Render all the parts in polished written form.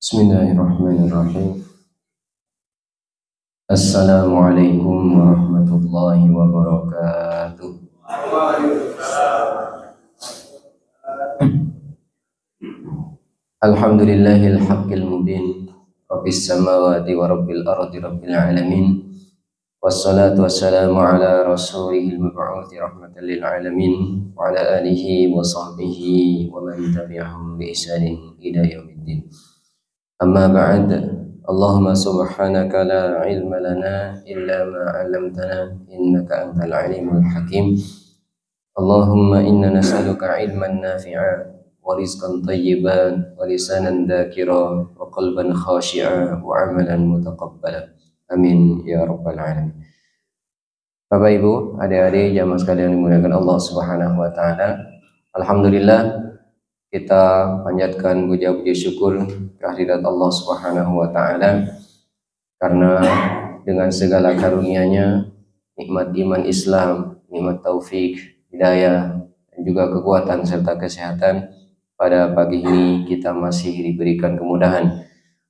Bismillahirrahmanirrahim. Assalamualaikum warahmatullahi wabarakatuh. Alhamdulillahil haqqil mubin, Rabbis samawati wa rabbil ardi rabbil alamin. Wassalatu wassalamu ala rasulihil mab'uthi rahmatan lil alamin wa ala alihi wa sahbihi wa man tabi'ahum bi ihsanin ila yaumiddin. Amma ba'd. Allahumma subhanaka la ilma lana illa ma 'allamtana innaka antal alimul hakim. Allahumma inna nas'aluka ilman nafi'a wa rizqan thayyiban wa lisanan dzakira wa qalban khashi'a wa 'amalan mutaqabbala. Amin ya rabbal alamin. Bapak Ibu, adik-adik jamaah sekalian dimuliakan Allah Subhanahu wa taala. Alhamdulillah kita panjatkan puja-puji syukur kehadirat Allah Subhanahu wa taala karena dengan segala karunia-Nya, nikmat iman Islam, nikmat taufik, hidayah dan juga kekuatan serta kesehatan, pada pagi ini kita masih diberikan kemudahan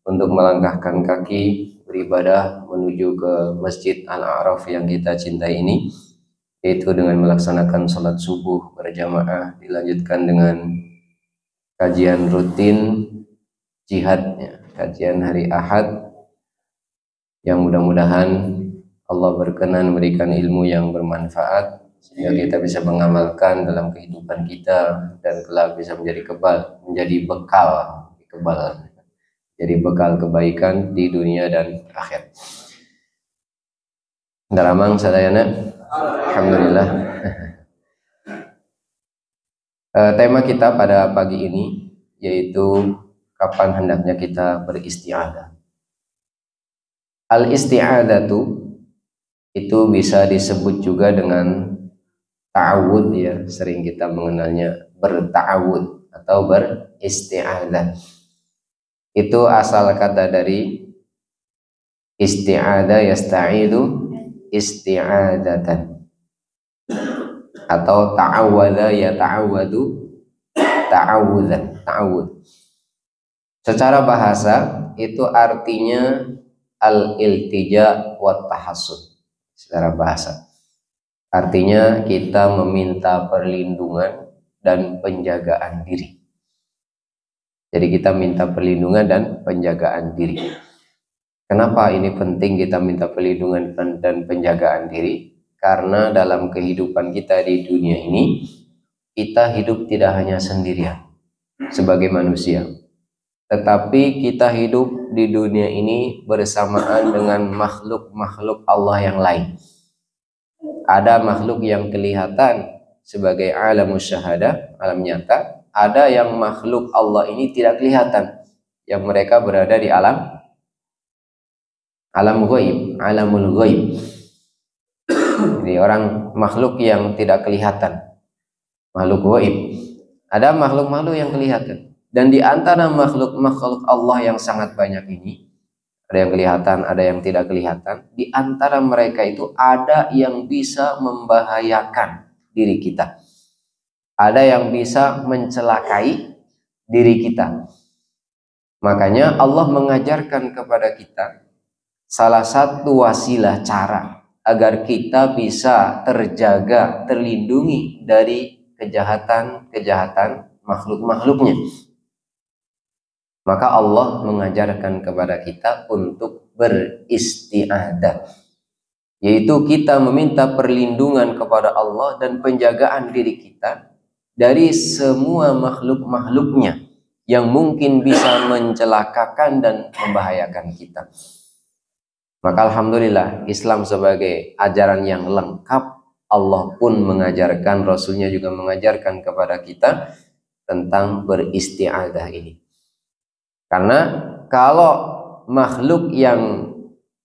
untuk melangkahkan kaki beribadah menuju ke Masjid Al-A'raf yang kita cintai ini, yaitu dengan melaksanakan sholat subuh berjamaah, dilanjutkan dengan kajian rutin jihad, kajian hari Ahad, yang mudah-mudahan Allah berkenan memberikan ilmu yang bermanfaat sehingga kita bisa mengamalkan dalam kehidupan kita dan kelak bisa menjadi bekal kebaikan di dunia dan akhir. Daramang sadayana, alhamdulillah. Tema kita pada pagi ini yaitu kapan hendaknya kita beristi'adah. Al-isti'adatu itu bisa disebut juga dengan ta'awud, ya, sering kita mengenalnya berta'awud atau beristi'adah. Itu asal kata dari isti'adah, yasta'idu isti'adatan, atau ta'awwadha ya ta'awwadu ta'awudzan, ta'awud. Secara bahasa itu artinya al-iltija wa tahassud. Secara bahasa artinya kita meminta perlindungan dan penjagaan diri. Jadi kita minta perlindungan dan penjagaan diri. Kenapa ini penting kita minta perlindungan dan penjagaan diri? Karena dalam kehidupan kita di dunia ini, kita hidup tidak hanya sendirian sebagai manusia, tetapi kita hidup di dunia ini bersamaan dengan makhluk-makhluk Allah yang lain. Ada makhluk yang kelihatan sebagai alam syahadah, alam nyata. Ada yang makhluk Allah ini tidak kelihatan, yang mereka berada di alam ghaib, alamul ghaib. Jadi orang makhluk yang tidak kelihatan, makhluk ghaib. Ada makhluk-makhluk yang kelihatan, dan di antara makhluk-makhluk Allah yang sangat banyak ini, ada yang kelihatan, ada yang tidak kelihatan. Di antara mereka itu ada yang bisa membahayakan diri kita, ada yang bisa mencelakai diri kita. Makanya Allah mengajarkan kepada kita salah satu wasilah, cara agar kita bisa terjaga, terlindungi dari kejahatan makhluk-makhluknya. Maka Allah mengajarkan kepada kita untuk beristi'adah, yaitu kita meminta perlindungan kepada Allah dan penjagaan diri kita dari semua makhluk-makhluknya yang mungkin bisa mencelakakan dan membahayakan kita. Maka alhamdulillah, Islam sebagai ajaran yang lengkap, Allah pun mengajarkan, Rasulnya juga mengajarkan kepada kita tentang beristi'adah ini. Karena kalau makhluk yang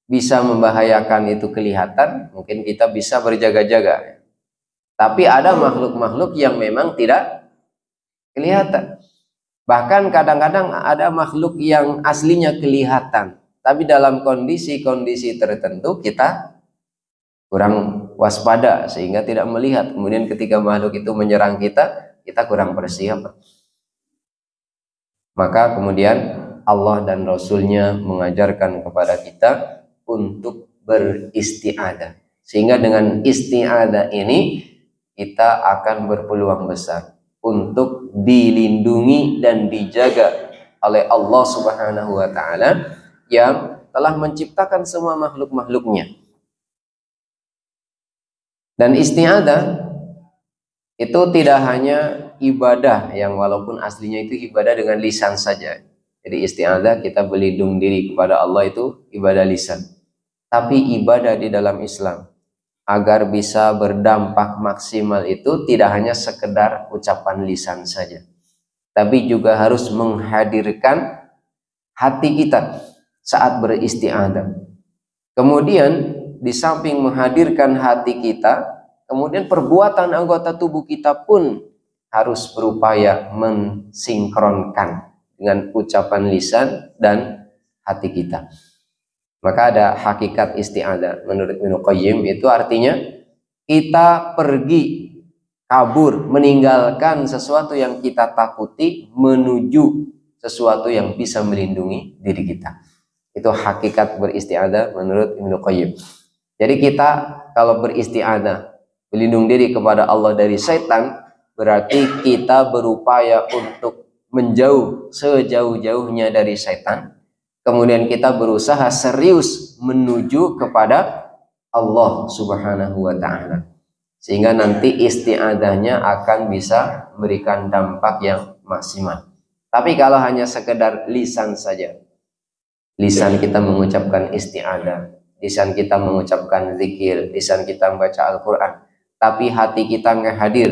bisa membahayakan itu kelihatan, mungkin kita bisa berjaga-jaga. Tapi ada makhluk-makhluk yang memang tidak kelihatan. Bahkan kadang-kadang ada makhluk yang aslinya kelihatan, tapi dalam kondisi-kondisi tertentu kita kurang waspada sehingga tidak melihat. Kemudian ketika makhluk itu menyerang kita, kita kurang bersiap. Maka kemudian Allah dan Rasulnya mengajarkan kepada kita untuk beristi'adah. Sehingga dengan isti'adah ini kita akan berpeluang besar untuk dilindungi dan dijaga oleh Allah Subhanahu wa taala yang telah menciptakan semua makhluk-makhluknya. Dan isti'adah itu tidak hanya ibadah yang walaupun aslinya itu ibadah dengan lisan saja. Jadi isti'adah kita berlindung diri kepada Allah itu ibadah lisan. Tapi ibadah di dalam Islam agar bisa berdampak maksimal itu tidak hanya sekedar ucapan lisan saja. Tapi juga harus menghadirkan hati kita saat beristi'adah. Kemudian di samping menghadirkan hati kita, kemudian perbuatan anggota tubuh kita pun harus berupaya mensinkronkan dengan ucapan lisan dan hati kita. Maka ada hakikat isti'adah menurut Ibnu Qayyim, itu artinya kita pergi kabur, meninggalkan sesuatu yang kita takuti menuju sesuatu yang bisa melindungi diri kita. Itu hakikat beristi'adah menurut Ibnu Qayyim. Jadi kita kalau beristi'adah, berlindung diri kepada Allah dari setan, berarti kita berupaya untuk menjauh sejauh-jauhnya dari setan. Kemudian kita berusaha serius menuju kepada Allah Subhanahu wa ta'ala. Sehingga nanti isti'adahnya akan bisa memberikan dampak yang maksimal. Tapi kalau hanya sekedar lisan saja, lisan kita mengucapkan isti'adah, lisan kita mengucapkan zikir, lisan kita membaca Al-Quran, tapi hati kita nggak hadir,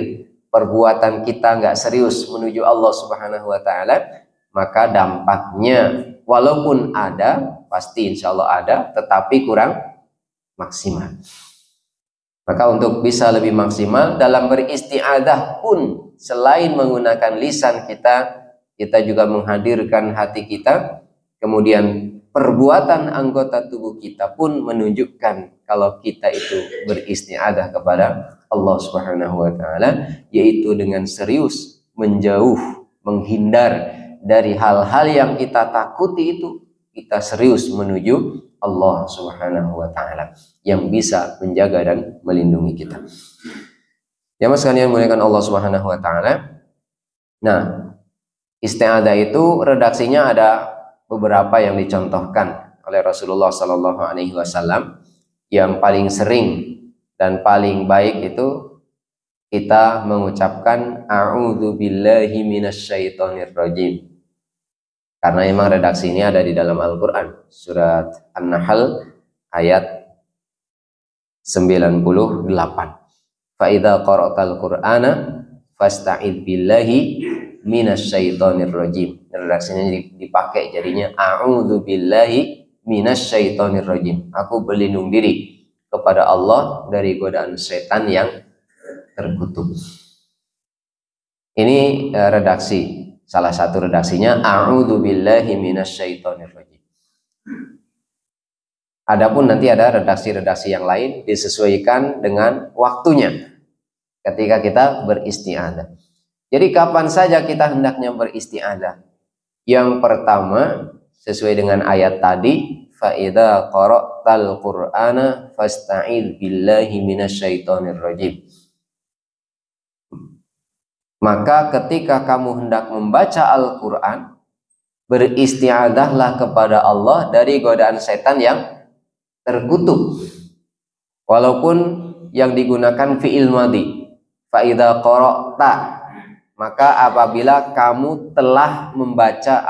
perbuatan kita nggak serius menuju Allah Subhanahu wa ta'ala, maka dampaknya walaupun ada, pasti insya Allah ada, tetapi kurang maksimal. Maka untuk bisa lebih maksimal dalam beristi'adah pun, selain menggunakan lisan kita, kita juga menghadirkan hati kita, kemudian perbuatan anggota tubuh kita pun menunjukkan kalau kita itu beristi'adah kepada Allah Subhanahu wa ta'ala, yaitu dengan serius menjauh, menghindar dari hal-hal yang kita takuti itu, kita serius menuju Allah Subhanahu wa ta'ala yang bisa menjaga dan melindungi kita. Ya mas sekalian muliakan Allah Subhanahu wa ta'ala. Nah, isti'adah itu redaksinya ada beberapa yang dicontohkan oleh Rasulullah Sallallahu Alaihi Wasallam. Yang paling sering dan paling baik itu kita mengucapkan a'udzu billahi minasyaitonir rajim. Karena memang redaksi ini ada di dalam Al-Quran, surat An-Nahl ayat 98. Fa idza qara'tal Qur'ana fasta'id billahi minasyaitonir rajim. Redaksinya dipakai jadinya a'udzu billahi minasyaitonir rajim. Aku berlindung diri kepada Allah dari godaan setan yang terkutuk. Ini redaksi, salah satu redaksinya a'udzu billahi minasyaitonir rajim. Adapun nanti ada redaksi-redaksi yang lain disesuaikan dengan waktunya ketika kita beristi'adah. Jadi kapan saja kita hendaknya beristi'adah? Yang pertama sesuai dengan ayat tadi, fa idza qara'tal Qur'ana fasta'id billahi minasyaitonir rajim. Maka ketika kamu hendak membaca Al-Quran, beristi'adahlah kepada Allah dari godaan setan yang terkutuk. Walaupun yang digunakan fi'il madhi, fa idza qara'ta, maka apabila kamu telah membaca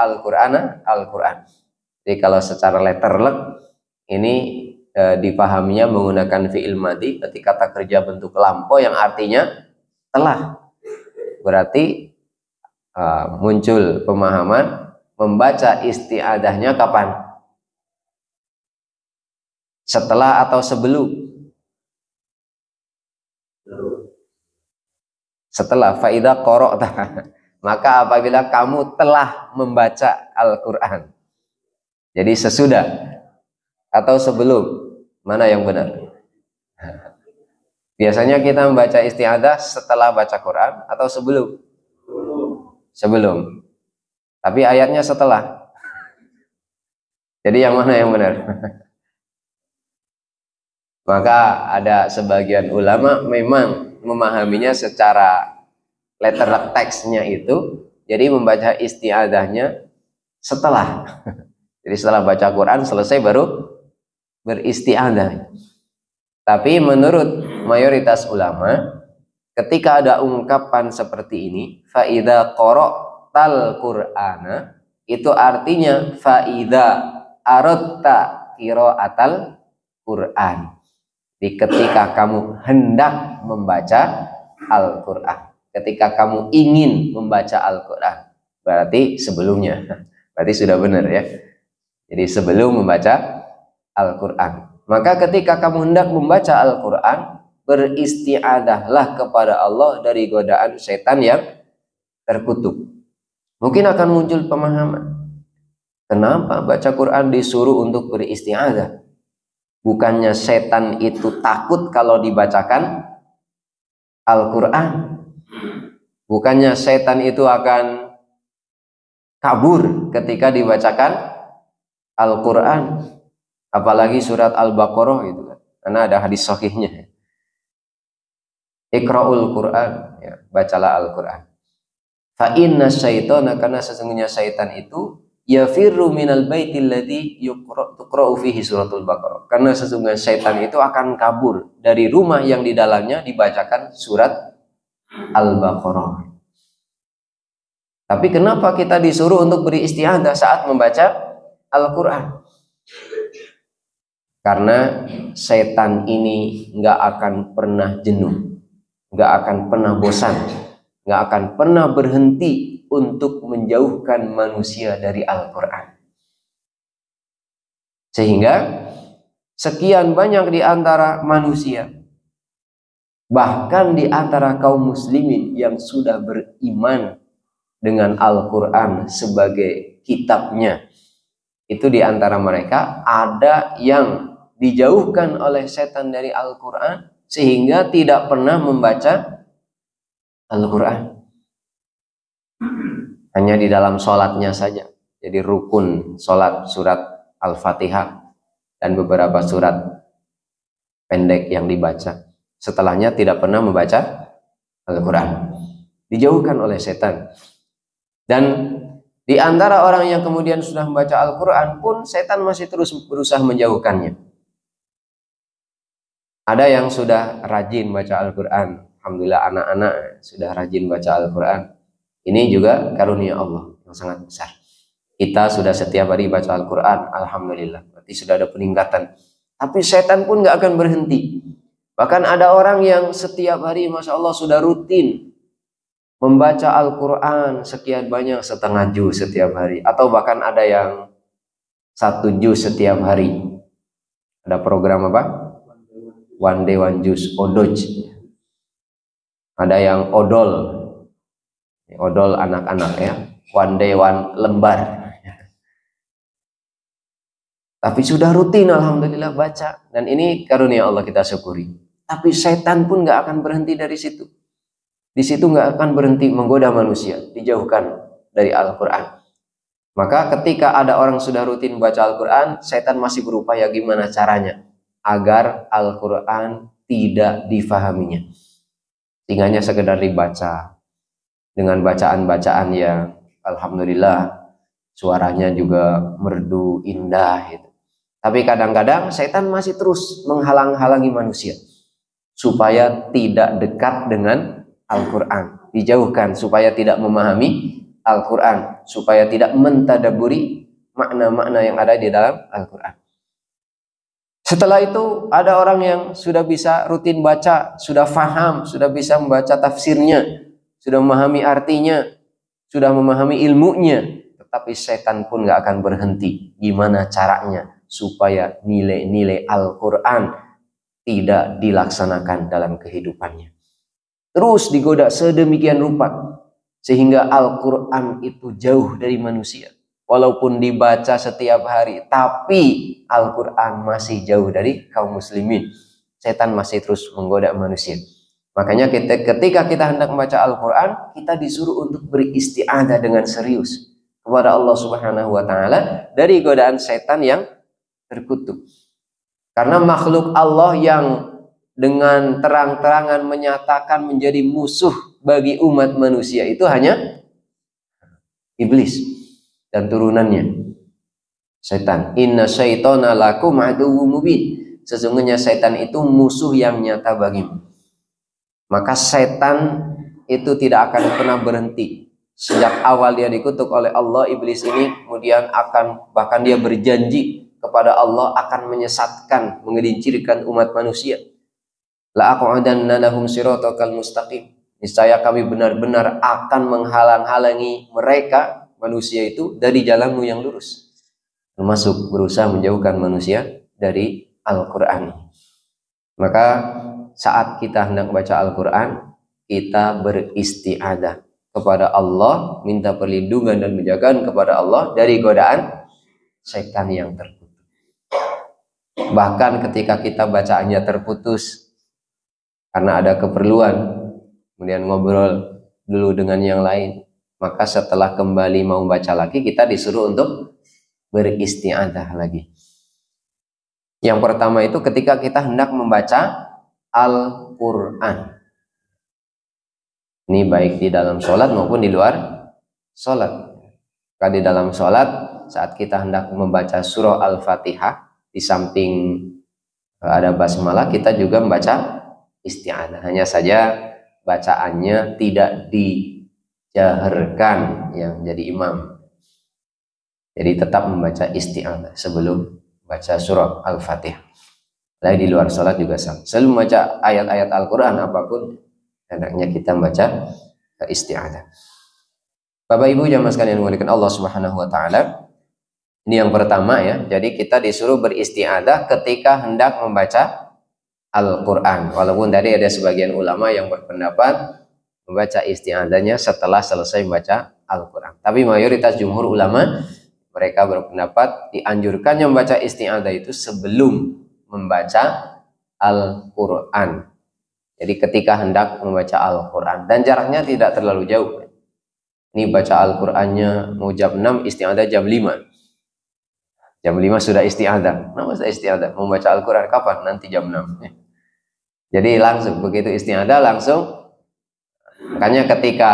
Al-Quran. Jadi kalau secara letterlek ini dipahaminya menggunakan fi'il madhi ketika kata kerja bentuk lampau yang artinya telah. Berarti muncul pemahaman membaca isti'adahnya kapan? Setelah atau sebelum? Setelah. Fa idza qara'ta, maka apabila kamu telah membaca Al-Quran. Jadi sesudah atau sebelum? Mana yang benar? Biasanya kita membaca isti'adah setelah baca Quran atau sebelum? Sebelum. Tapi ayatnya setelah. Jadi yang mana yang benar? Maka ada sebagian ulama memang memahaminya secara letter text-nya itu, jadi membaca isti'adzahnya setelah. Jadi setelah baca Quran selesai baru beristi'adzah. Tapi menurut mayoritas ulama, ketika ada ungkapan seperti ini, faida qara'tal Qur'ana, itu artinya faida aradta qira'atal Qur'an. Jadi ketika kamu hendak membaca Al-Quran, ketika kamu ingin membaca Al-Quran, berarti sebelumnya, berarti sudah benar ya. Jadi sebelum membaca Al-Quran, maka ketika kamu hendak membaca Al-Quran, beristi'adzahlah kepada Allah dari godaan setan yang terkutuk. Mungkin akan muncul pemahaman, kenapa baca Quran disuruh untuk beristi'adzah? Bukannya setan itu takut kalau dibacakan Al-Quran? Bukannya setan itu akan kabur ketika dibacakan Al-Quran? Apalagi surat Al-Baqarah itu kan, karena ada hadis sahihnya. Iqra'ul Quran, ya, bacalah Al-Quran. Fa inna syaitana, karena sesungguhnya syaitan itu yafirru minal baitil ladzi tuqra'u fihi suratul Baqarah. Karena sesungguhnya syaitan itu akan kabur dari rumah yang di dalamnya dibacakan surat Al-Baqarah. Tapi kenapa kita disuruh untuk beristi'adzah saat membaca Al-Quran? Karena syaitan ini nggak akan pernah jenuh, nggak akan pernah bosan, nggak akan pernah berhenti untuk menjauhkan manusia dari Al-Quran. Sehingga sekian banyak di antara manusia, bahkan di antara kaum muslimin yang sudah beriman dengan Al-Quran sebagai kitabnya, itu di antara mereka ada yang dijauhkan oleh setan dari Al-Quran sehingga tidak pernah membaca Al-Quran. Hanya di dalam sholatnya saja. Jadi rukun sholat surat Al-Fatihah dan beberapa surat pendek yang dibaca. Setelahnya tidak pernah membaca Al-Quran. Dijauhkan oleh setan. Dan di antara orang yang kemudian sudah membaca Al-Quran pun setan masih terus berusaha menjauhkannya. Ada yang sudah rajin baca Al-Quran. Alhamdulillah anak-anak sudah rajin baca Al-Quran. Ini juga karunia Allah yang sangat besar. Kita sudah setiap hari baca Al-Quran, alhamdulillah, berarti sudah ada peningkatan. Tapi setan pun nggak akan berhenti. Bahkan ada orang yang setiap hari, masya Allah, sudah rutin membaca Al-Quran sekian banyak, setengah juz setiap hari, atau bahkan ada yang 1 juz setiap hari. Ada program apa? One day one juz, odoj. Ada yang odol anak-anak ya, one day one lembar. Tapi sudah rutin alhamdulillah baca, dan ini karunia Allah kita syukuri. Tapi setan pun nggak akan berhenti dari situ. Di situ nggak akan berhenti menggoda manusia, dijauhkan dari Al-Quran. Maka ketika ada orang sudah rutin baca Al-Quran, setan masih berupaya gimana caranya agar Al-Quran tidak difahaminya. Tinggalnya sekedar dibaca dengan bacaan-bacaan yang alhamdulillah suaranya juga merdu indah gitu. Tapi kadang-kadang setan masih terus menghalang-halangi manusia supaya tidak dekat dengan Al-Quran, dijauhkan supaya tidak memahami Al-Quran, supaya tidak mentadaburi makna-makna yang ada di dalam Al-Quran. Setelah itu ada orang yang sudah bisa rutin baca, sudah faham, sudah bisa membaca tafsirnya, sudah memahami artinya, sudah memahami ilmunya, tetapi setan pun gak akan berhenti. Gimana caranya supaya nilai-nilai Al-Quran tidak dilaksanakan dalam kehidupannya? Terus digoda sedemikian rupa sehingga Al-Quran itu jauh dari manusia. Walaupun dibaca setiap hari, tapi Al-Quran masih jauh dari kaum muslimin. Setan masih terus menggoda manusia. Makanya ketika kita hendak membaca Al-Quran, kita disuruh untuk beristi'adzah dengan serius kepada Allah Subhanahu wa taala dari godaan setan yang terkutuk. Karena makhluk Allah yang dengan terang-terangan menyatakan menjadi musuh bagi umat manusia itu hanya iblis dan turunannya, setan. Inna syaitana lakum aduwwum mubin. Sesungguhnya setan itu musuh yang nyata bagimu. Maka setan itu tidak akan pernah berhenti. Sejak awal dia dikutuk oleh Allah, iblis ini kemudian akan, bahkan dia berjanji kepada Allah akan menyesatkan, mengelincirkan umat manusia. La aqudanna lahum siratal mustaqim. Niscaya kami benar-benar akan menghalang-halangi mereka manusia itu dari jalanmu yang lurus. Termasuk berusaha menjauhkan manusia dari Al-Quran. Maka saat kita hendak baca Al-Quran, kita beristi'adah kepada Allah, minta perlindungan dan penjagaan kepada Allah dari godaan setan yang terkutuk. Bahkan ketika kita bacaannya terputus karena ada keperluan, kemudian ngobrol dulu dengan yang lain, maka setelah kembali mau baca lagi, kita disuruh untuk beristi'adah lagi. Yang pertama itu ketika kita hendak membaca Al-Quran. Ini baik di dalam sholat maupun di luar sholat. Kalau di dalam sholat, saat kita hendak membaca surah Al-Fatihah, di samping ada basmalah, kita juga membaca isti'adah. Hanya saja bacaannya tidak dijaharkan yang jadi imam. Jadi tetap membaca isti'adah sebelum baca surah Al-Fatihah. Lain di luar sholat juga sama. Selalu membaca ayat-ayat Al-Quran apapun, hendaknya kita membaca isti'adah. Bapak Ibu jamaah sekalian muliakan Allah Subhanahu wa taala. Ini yang pertama ya. Jadi kita disuruh beristi'adah ketika hendak membaca Al-Quran. Walaupun tadi ada sebagian ulama yang berpendapat membaca isti'adahnya setelah selesai membaca Al-Quran. Tapi mayoritas jumhur ulama mereka berpendapat dianjurkannya membaca isti'adah itu sebelum membaca Al-Quran. Jadi ketika hendak membaca Al-Quran. Dan jaraknya tidak terlalu jauh. Ini baca Al-Qurannya mau jam 6, isti'adah jam 5. Jam 5 sudah isti'adah. Kenapa sudah isti'adah? Mau baca Al-Quran kapan? Nanti jam 6. Jadi langsung, begitu isti'adah langsung. Makanya ketika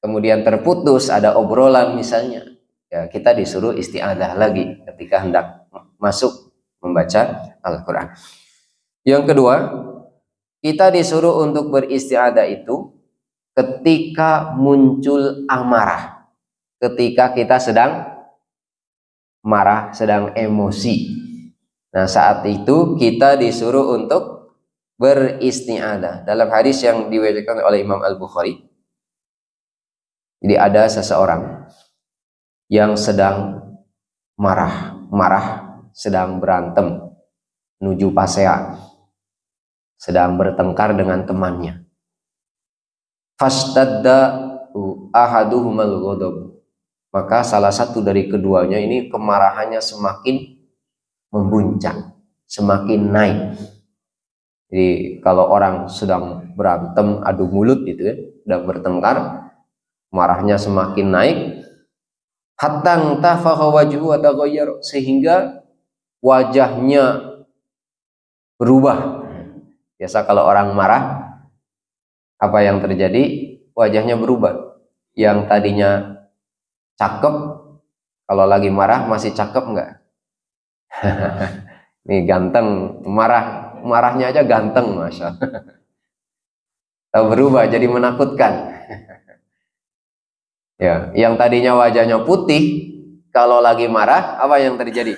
kemudian terputus, ada obrolan misalnya, ya kita disuruh isti'adah lagi ketika hendak masuk membaca Al-Quran. Yang kedua, kita disuruh untuk beristi'adah itu ketika muncul amarah, ketika kita sedang marah, sedang emosi. Nah saat itu kita disuruh untuk beristi'adah. Dalam hadis yang diriwayatkan oleh Imam Al-Bukhari, jadi ada seseorang yang sedang marah, sedang berantem, menuju pasea, sedang bertengkar dengan temannya. Fastadda ahaduhumal ghadab. Maka salah satu dari keduanya ini kemarahannya semakin membuncang, semakin naik. Jadi kalau orang sedang berantem adu mulut gitu ya, sedang bertengkar, marahnya semakin naik. Hatta tafaha wajhu wa taghayyar, sehingga wajahnya berubah. Biasa kalau orang marah, apa yang terjadi? Wajahnya berubah. Yang tadinya cakep, kalau lagi marah masih cakep enggak? Nih ganteng, marahnya aja ganteng, masya. Tahu berubah jadi menakutkan. Ya, yang tadinya wajahnya putih, kalau lagi marah apa yang terjadi?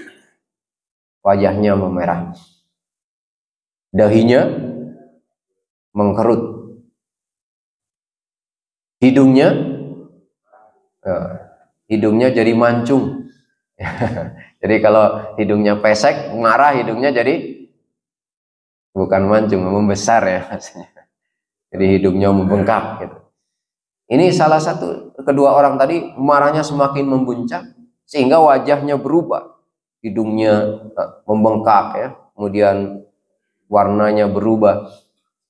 Wajahnya memerah, dahinya mengkerut, hidungnya jadi mancung. Jadi kalau hidungnya pesek, marah, hidungnya jadi bukan mancung, membesar ya maksudnya. Jadi hidungnya membengkak gitu. Ini salah satu, kedua orang tadi marahnya semakin membuncang sehingga wajahnya berubah. Hidungnya membengkak ya, kemudian warnanya berubah.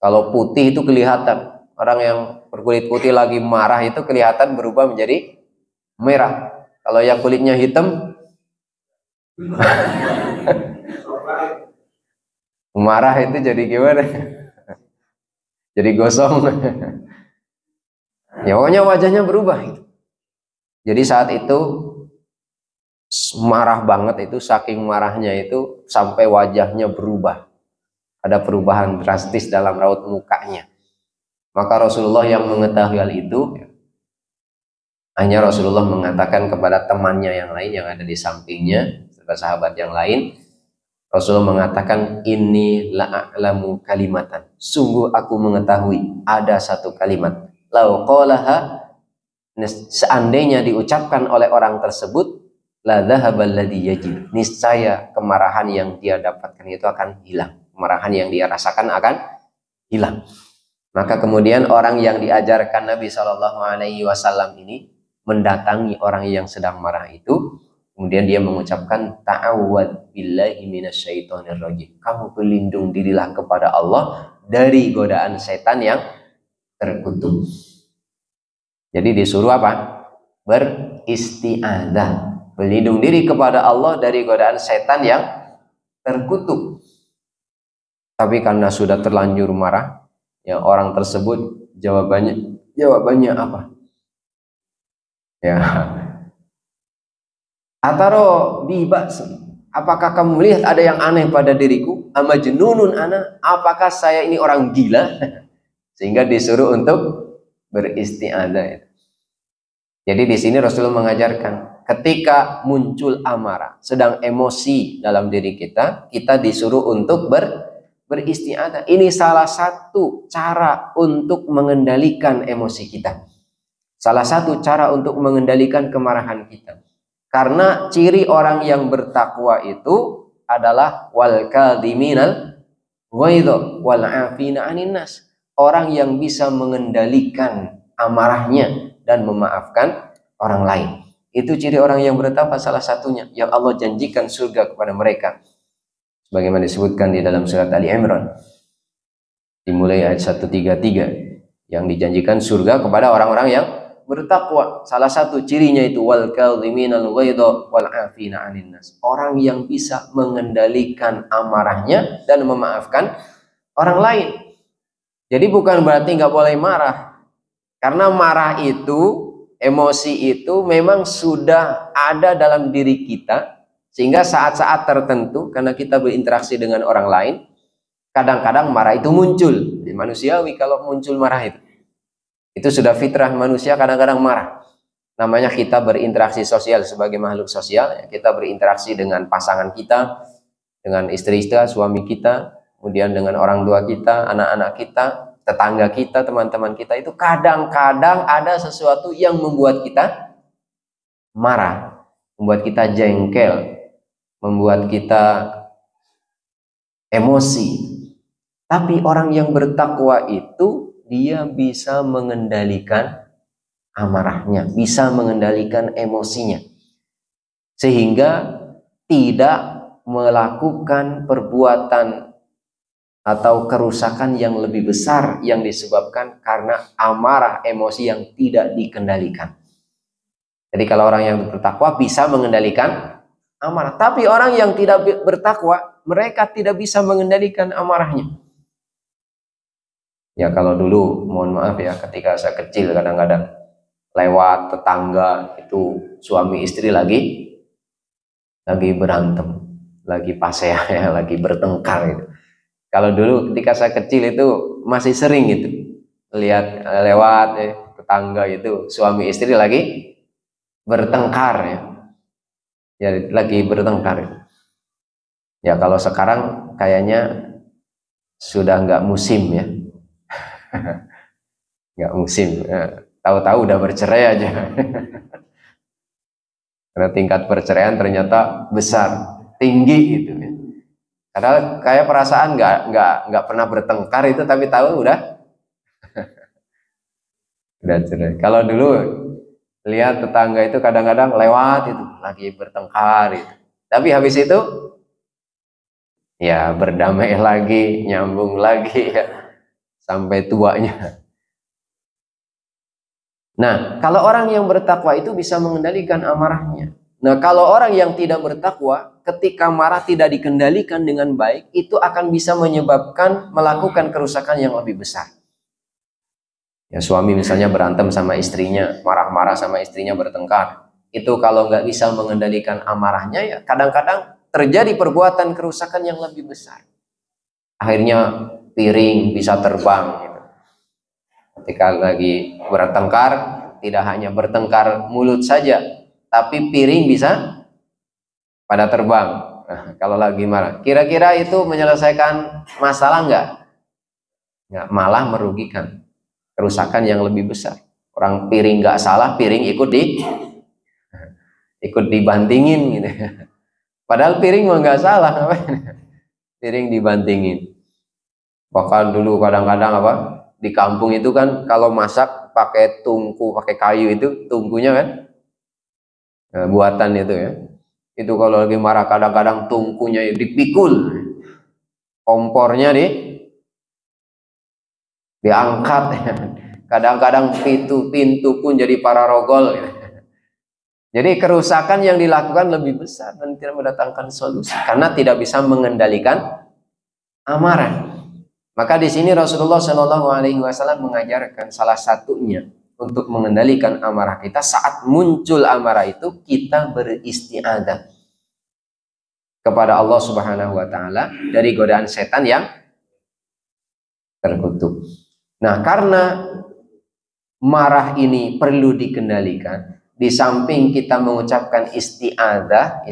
Kalau putih itu kelihatan, orang yang berkulit putih lagi marah itu kelihatan berubah menjadi merah. Kalau yang kulitnya hitam, marah itu jadi gimana? Jadi gosong. Ya pokoknya wajahnya berubah gitu. Jadi saat itu marah banget, itu saking marahnya itu sampai wajahnya berubah. Ada perubahan drastis dalam raut mukanya. Maka Rasulullah yang mengetahui hal itu, hanya Rasulullah mengatakan kepada temannya yang lain yang ada di sampingnya, serta sahabat yang lain, Rasulullah mengatakan, ini la'alamu kalimatan. Sungguh aku mengetahui ada satu kalimat. Lau qalaha, seandainya diucapkan oleh orang tersebut, la dhahabal ladzi yajid. Niscaya kemarahan yang dia dapatkan itu akan hilang. Kemarahan yang dia rasakan akan hilang. Maka kemudian orang yang diajarkan Nabi Shallallahu Alaihi Wasallam ini mendatangi orang yang sedang marah itu, kemudian dia mengucapkan ta'awwad billahi minasyaitonir rajim. Kamu berlindung dirilah kepada Allah dari godaan setan yang terkutuk. Jadi disuruh apa? Beristi'adzah, berlindung diri kepada Allah dari godaan setan yang terkutuk. Tapi karena sudah terlanjur marah, ya orang tersebut jawabannya apa? Ya, ataro bibas. Apakah kamu melihat ada yang aneh pada diriku? Amajnunun ana? Apakah saya ini orang gila? Sehingga disuruh untuk beristi'adzah. Jadi di sini Rasulullah mengajarkan, ketika muncul amarah, sedang emosi dalam diri kita, kita disuruh untuk beristi'adzah. Ini salah satu cara untuk mengendalikan emosi kita. Salah satu cara untuk mengendalikan kemarahan kita. Karena ciri orang yang bertakwa itu adalah wal kadhiminal ghaidha wal 'afina 'anil nas. Orang yang bisa mengendalikan amarahnya dan memaafkan orang lain. Itu ciri orang yang bertakwa salah satunya, yang Allah janjikan surga kepada mereka. Sebagaimana disebutkan di dalam surat Ali Imran. Dimulai ayat 133 yang dijanjikan surga kepada orang-orang yang bertakwa. Salah satu cirinya itu wal kadhiminal ghaidha wal 'afina 'anil nas. Orang yang bisa mengendalikan amarahnya dan memaafkan orang lain. Jadi bukan berarti nggak boleh marah. Karena marah itu, emosi itu memang sudah ada dalam diri kita, sehingga saat-saat tertentu karena kita berinteraksi dengan orang lain, kadang-kadang marah itu muncul. Manusiawi kalau muncul marah itu. Itu sudah fitrah manusia, kadang-kadang marah. Namanya kita berinteraksi sosial sebagai makhluk sosial. Kita berinteraksi dengan pasangan kita, dengan istri kita, suami kita, kemudian dengan orang tua kita, anak-anak kita, tetangga kita, teman-teman kita. Itu kadang-kadang ada sesuatu yang membuat kita marah, membuat kita jengkel, membuat kita emosi. Tapi orang yang bertakwa itu dia bisa mengendalikan amarahnya, bisa mengendalikan emosinya, sehingga tidak melakukan perbuatan atau kerusakan yang lebih besar yang disebabkan karena amarah emosi yang tidak dikendalikan. Jadi kalau orang yang bertakwa bisa mengendalikan amarah, tapi orang yang tidak bertakwa, mereka tidak bisa mengendalikan amarahnya. Ya kalau dulu, mohon maaf ya, ketika saya kecil kadang-kadang lewat tetangga itu suami istri lagi berantem, lagi pasea ya, lagi bertengkar gitu. Kalau dulu ketika saya kecil itu masih sering gitu lihat lewat tetangga itu suami istri lagi bertengkar ya. Ya lagi bertengkar. Ya kalau sekarang kayaknya sudah nggak musim ya. Nggak musim, tahu-tahu udah bercerai aja. Karena tingkat perceraian ternyata besar, tinggi gitu ya. Padahal kayak perasaan nggak pernah bertengkar itu, tapi tahu udah cerai. Kalau dulu lihat tetangga itu kadang-kadang lewat itu lagi bertengkar itu, tapi habis itu ya berdamai lagi, nyambung lagi ya sampai tuanya. Nah, kalau orang yang bertakwa itu bisa mengendalikan amarahnya. Nah, kalau orang yang tidak bertakwa, ketika marah tidak dikendalikan dengan baik, itu akan bisa menyebabkan melakukan kerusakan yang lebih besar. Ya, suami misalnya berantem sama istrinya, marah-marah sama istrinya, bertengkar. Itu kalau nggak bisa mengendalikan amarahnya, ya kadang-kadang terjadi perbuatan kerusakan yang lebih besar. Akhirnya piring bisa terbang. Gitu. Ketika lagi bertengkar, tidak hanya bertengkar mulut saja, tapi piring bisa pada terbang. Nah, kalau lagi marah, kira-kira itu menyelesaikan masalah nggak? Nggak, malah merugikan, kerusakan yang lebih besar. Orang piring nggak salah, piring ikut dibantingin gitu. Padahal piring mah nggak salah, piring dibantingin. Bahkan dulu kadang-kadang apa di kampung itu kan kalau masak pakai tungku, pakai kayu itu tungkunya kan, nah, buatan itu ya. Itu kalau lagi marah kadang-kadang tungkunya dipikul, kompornya diangkat. Kadang-kadang pintu pun jadi pararogol. Jadi kerusakan yang dilakukan lebih besar dan tidak mendatangkan solusi karena tidak bisa mengendalikan amarah. Maka di sini Rasulullah Shallallahu Alaihi Wasallam mengajarkan salah satunya untuk mengendalikan amarah kita saat muncul amarah itu kita beristiadah kepada Allah Subhanahu Wa Taala dari godaan setan yang terkutuk. Nah, karena marah ini perlu dikendalikan, di samping kita mengucapkan istiadah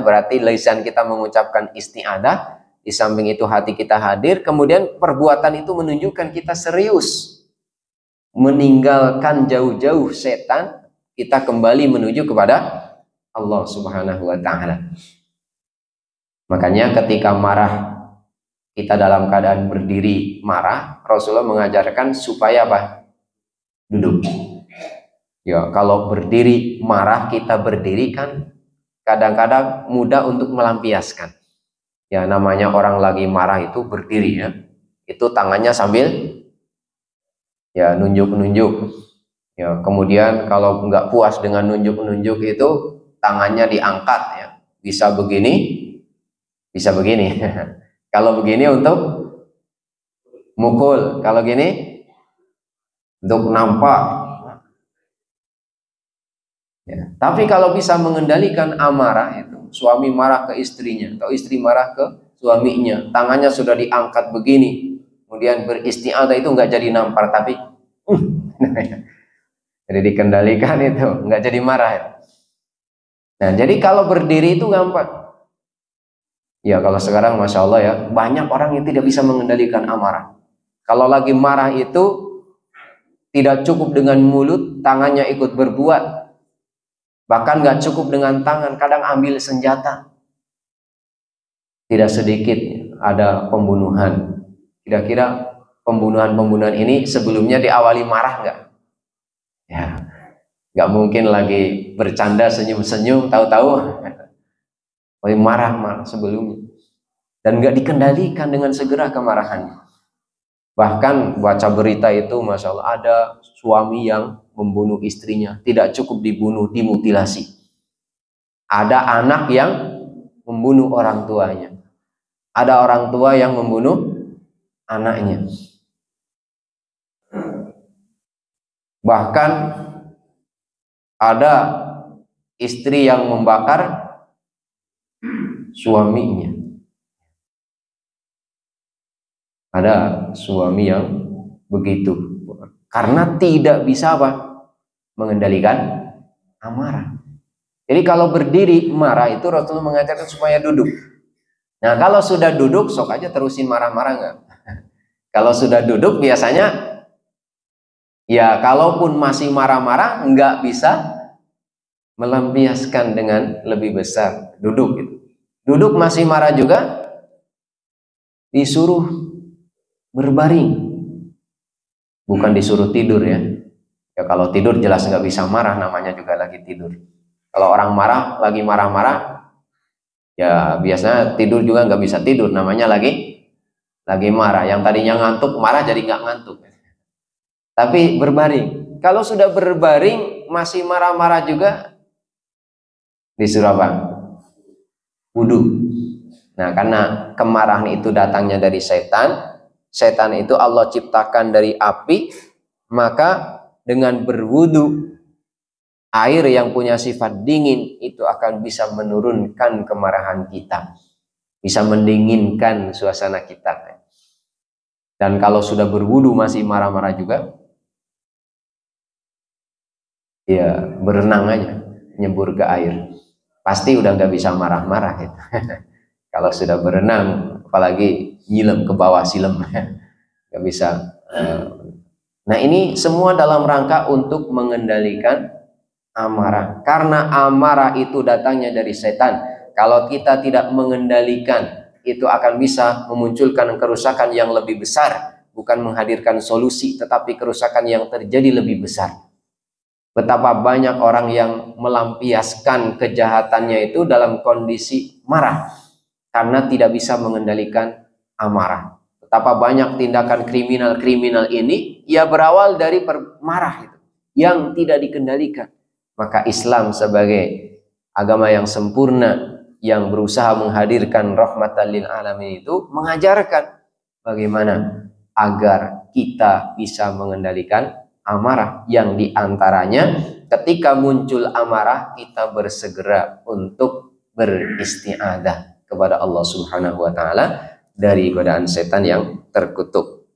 berarti lisan kita mengucapkan istiadah. Di samping itu hati kita hadir, kemudian perbuatan itu menunjukkan kita serius meninggalkan jauh-jauh setan, kita kembali menuju kepada Allah Subhanahu Wa Taala. Makanya ketika marah, kita dalam keadaan berdiri marah, Rasulullah mengajarkan supaya apa? Duduk. Ya, kalau berdiri marah, kita berdiri kan kadang-kadang mudah untuk melampiaskan. Ya, namanya orang lagi marah itu berdiri ya. Itu tangannya sambil ya nunjuk-nunjuk. Ya, kemudian kalau nggak puas dengan nunjuk-nunjuk itu tangannya diangkat ya. Bisa begini, bisa begini. Kalau begini untuk mukul, kalau gini untuk nampak. Ya. Tapi kalau bisa mengendalikan amarah itu, suami marah ke istrinya atau istri marah ke suaminya, tangannya sudah diangkat begini, kemudian beristiadah itu nggak jadi nampar, tapi jadi dikendalikan itu, nggak jadi marah. Ya. Nah, jadi kalau berdiri itu gampang. Ya, kalau sekarang Masya Allah ya, banyak orang yang tidak bisa mengendalikan amarah. Kalau lagi marah itu tidak cukup dengan mulut, tangannya ikut berbuat. Bahkan nggak cukup dengan tangan, kadang ambil senjata. Tidak sedikit ada pembunuhan. Kira-kira pembunuhan ini sebelumnya diawali marah nggak? Ya, nggak mungkin lagi bercanda senyum-senyum, tahu-tahu marah sebelumnya. Dan nggak dikendalikan dengan segera kemarahannya. Bahkan baca berita itu, Masya Allah, ada suami yang membunuh istrinya, tidak cukup dibunuh, dimutilasi. Ada anak yang membunuh orang tuanya. Ada orang tua yang membunuh anaknya. Bahkan ada istri yang membakar suaminya. Ada suami yang begitu. Karena tidak bisa apa? Mengendalikan amarah. Jadi kalau berdiri marah itu Rasulullah mengajarkan supaya duduk. Nah, kalau sudah duduk sok aja terusin marah-marah nggak? Kalau sudah duduk biasanya ya kalaupun masih marah-marah nggak bisa melampiaskan dengan lebih besar. Duduk gitu. Duduk masih marah juga disuruh berbaring. Bukan disuruh tidur ya. Ya kalau tidur jelas nggak bisa marah, namanya juga lagi tidur. Kalau orang marah, lagi marah-marah, ya biasanya tidur juga nggak bisa tidur, namanya lagi marah. Yang tadinya ngantuk, marah jadi nggak ngantuk. Tapi berbaring. Kalau sudah berbaring masih marah-marah juga, disuruh apa? Wudu. Nah, karena kemarahan itu datangnya dari setan, setan itu Allah ciptakan dari api, maka dengan berwudu, air yang punya sifat dingin itu akan bisa menurunkan kemarahan kita, bisa mendinginkan suasana kita. Dan kalau sudah berwudu masih marah-marah juga, ya berenang aja, nyebur ke air, pasti udah nggak bisa marah-marah gitu. Kalau sudah berenang, apalagi nyilam ke bawah silem, nggak bisa. Nah, ini semua dalam rangka untuk mengendalikan amarah. Karena amarah itu datangnya dari setan. Kalau kita tidak mengendalikan, itu akan bisa memunculkan kerusakan yang lebih besar. Bukan menghadirkan solusi, tetapi kerusakan yang terjadi lebih besar. Betapa banyak orang yang melampiaskan kejahatannya itu dalam kondisi marah, karena tidak bisa mengendalikan amarah. Betapa banyak tindakan kriminal-kriminal ini ya berawal dari marah itu yang tidak dikendalikan. Maka Islam sebagai agama yang sempurna, yang berusaha menghadirkan rahmatan lil alamin, itu mengajarkan bagaimana agar kita bisa mengendalikan amarah, yang diantaranya ketika muncul amarah kita bersegera untuk beristiadah kepada Allah Subhanahu wa taala dari godaan setan yang terkutuk.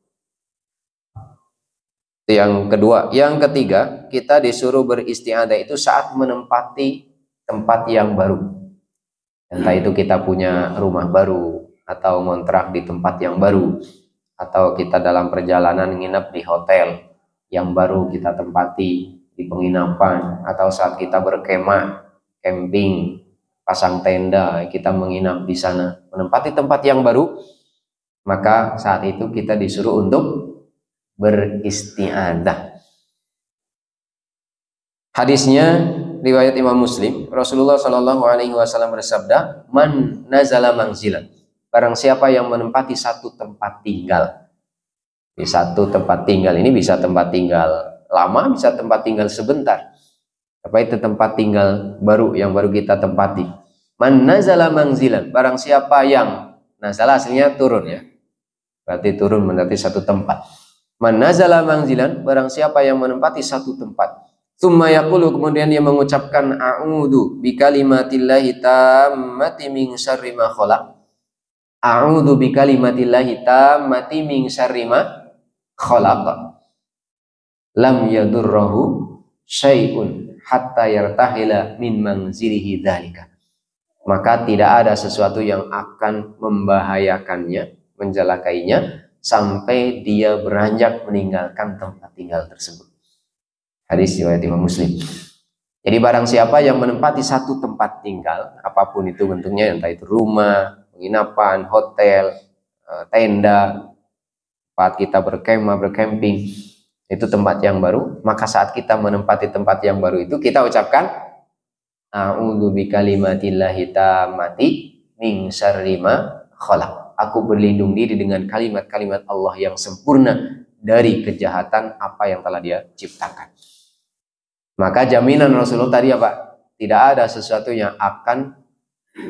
Yang kedua, yang ketiga, kita disuruh beristiadah itu saat menempati tempat yang baru. Entah itu kita punya rumah baru, atau ngontrak di tempat yang baru, atau kita dalam perjalanan nginep di hotel yang baru kita tempati, di penginapan, atau saat kita berkemah, camping, pasang tenda, kita menginap di sana, menempati tempat yang baru, maka saat itu kita disuruh untuk beristiadah. Hadisnya riwayat Imam Muslim, Rasulullah Shallallahu Alaihi Wasallam bersabda, "Man nazala manzilan." Barang siapa yang menempati satu tempat tinggal. Di satu tempat tinggal ini bisa tempat tinggal lama, bisa tempat tinggal sebentar. Apa itu tempat tinggal baru yang baru kita tempati? Man nazala manzilan. Barang siapa yang, nazala aslinya turun ya. Berarti turun menempati satu tempat. Man nazala manzilan, barang siapa yang menempati satu tempat. Tsumma yaqulu, kemudian dia mengucapkan a'udzu bikalimatillahi tammati min syarri ma khalaq. A'udzu bikalimatillahi tammati min syarri ma khalaq. Lam yadurruhu syai'un hatta yartahila min manzilihi dzalika. Maka tidak ada sesuatu yang akan membahayakannya, mencelakainya, sampai dia beranjak meninggalkan tempat tinggal tersebut. Hadis riwayat Imam Muslim. Jadi barang siapa yang menempati satu tempat tinggal, apapun itu bentuknya, entah itu rumah, penginapan, hotel, tenda, tempat kita berkemah, bercamping, itu tempat yang baru, maka saat kita menempati tempat yang baru itu kita ucapkan a'udzu bikalimatillahi tammati min syarri ma khalaq. Aku berlindung diri dengan kalimat-kalimat Allah yang sempurna dari kejahatan apa yang telah Dia ciptakan. Maka jaminan Rasulullah tadi apa? Tidak ada sesuatu yang akan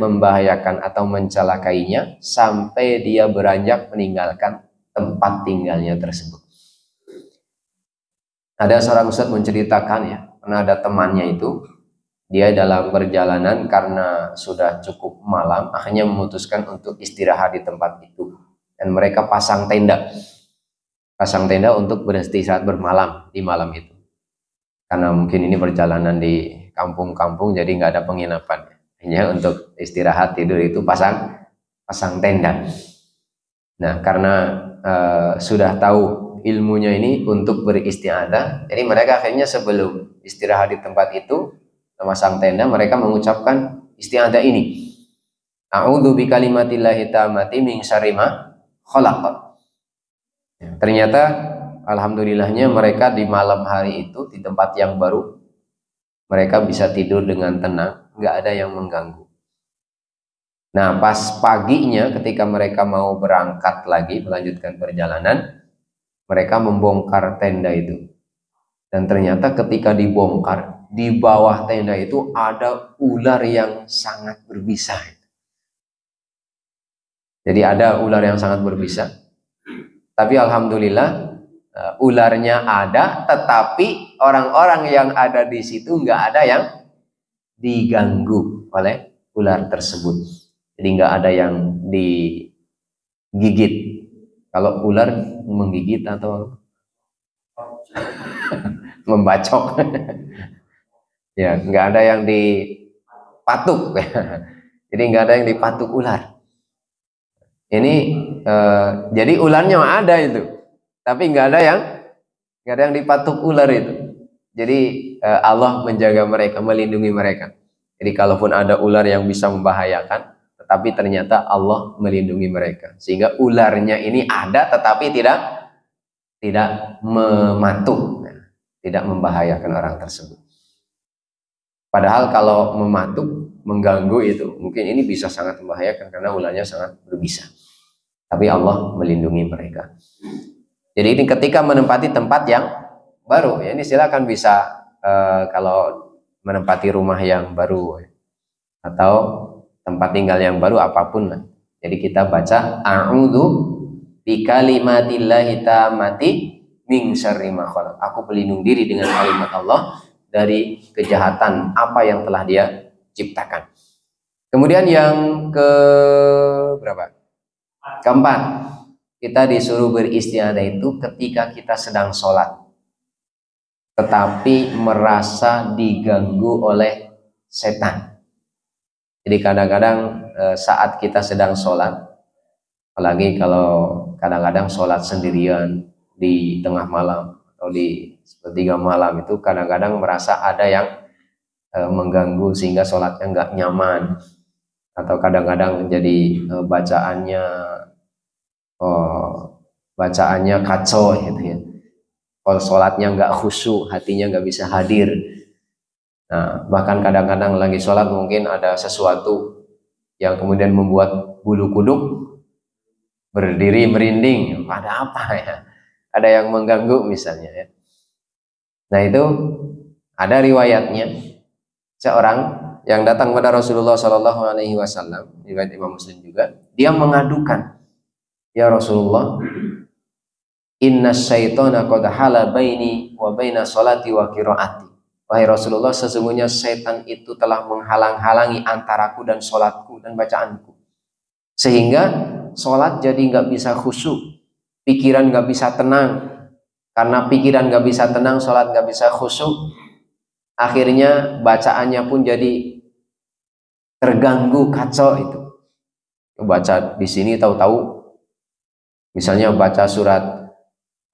membahayakan atau mencelakainya sampai dia beranjak meninggalkan tempat tinggalnya tersebut. Ada seorang ustadz menceritakan ya, pernah ada temannya itu, dia dalam perjalanan karena sudah cukup malam, akhirnya memutuskan untuk istirahat di tempat itu. Dan mereka pasang tenda untuk beristirahat bermalam di malam itu. Karena mungkin ini perjalanan di kampung-kampung, jadi nggak ada penginapan. Hanya untuk istirahat tidur itu pasang tenda. Nah, karena sudah tahu ilmunya ini untuk beristiadah, jadi mereka akhirnya sebelum istirahat di tempat itu, memasang tenda, mereka mengucapkan istiadah ini. A'udzu bikalimatillahi tammati min syarri ma khalaq. Ternyata alhamdulillahnya mereka di malam hari itu di tempat yang baru, mereka bisa tidur dengan tenang, nggak ada yang mengganggu. Nah, pas paginya ketika mereka mau berangkat lagi melanjutkan perjalanan, mereka membongkar tenda itu. Dan ternyata ketika dibongkar, di bawah tenda itu ada ular yang sangat berbisa. Jadi ada ular yang sangat berbisa. Tapi alhamdulillah ularnya ada, tetapi orang-orang yang ada di situ nggak ada yang diganggu oleh ular tersebut. Jadi nggak ada yang digigit. Kalau ular menggigit atau membacok, ya nggak ada yang dipatuk. Jadi nggak ada yang dipatuk ular. Ini jadi ularnya ada itu, tapi nggak ada yang dipatuk ular itu. Jadi Allah menjaga mereka, melindungi mereka. Jadi kalaupun ada ular yang bisa membahayakan, tetapi ternyata Allah melindungi mereka, sehingga ularnya ini ada, tetapi tidak mematuk, tidak membahayakan orang tersebut. Padahal kalau mematuk, mengganggu itu, mungkin ini bisa sangat membahayakan karena ularnya sangat berbisa. Tapi Allah melindungi mereka. Jadi ini ketika menempati tempat yang baru, ya ini silakan bisa kalau menempati rumah yang baru atau tempat tinggal yang baru apapun. Jadi kita baca a'udzu bikalimatillahi tammati min syarri ma khalaq. Aku berlindung diri dengan kalimat Allah dari kejahatan apa yang telah Dia ciptakan. Kemudian yang ke berapa? Keempat, kita disuruh beristiadah itu ketika kita sedang sholat, tetapi merasa diganggu oleh setan. Jadi kadang-kadang saat kita sedang sholat, apalagi kalau kadang-kadang sholat sendirian di tengah malam atau di sepertiga malam, itu kadang-kadang merasa ada yang mengganggu sehingga sholatnya nggak nyaman, atau kadang-kadang jadi bacaannya kacau gitu ya. Kalau sholatnya nggak khusyuk, hatinya nggak bisa hadir. Nah, bahkan kadang-kadang lagi sholat mungkin ada sesuatu yang kemudian membuat bulu kuduk berdiri merinding. Ada apa ya? Ada yang mengganggu misalnya ya. Nah itu ada riwayatnya, seorang yang datang pada Rasulullah Shallallahu Alaihi Wasallam, riwayat Imam Muslim juga, dia mengadukan, ya Rasulullah, inna syaitana qad hala baini wa baina salati wa qiraati. Wahai Rasulullah, sesungguhnya setan itu telah menghalang-halangi antaraku dan sholatku dan bacaanku, sehingga sholat jadi nggak bisa khusyuk, pikiran nggak bisa tenang. Karena pikiran nggak bisa tenang, sholat nggak bisa khusyuk, akhirnya bacaannya pun jadi terganggu, kacau itu. Baca di sini tahu-tahu misalnya baca surat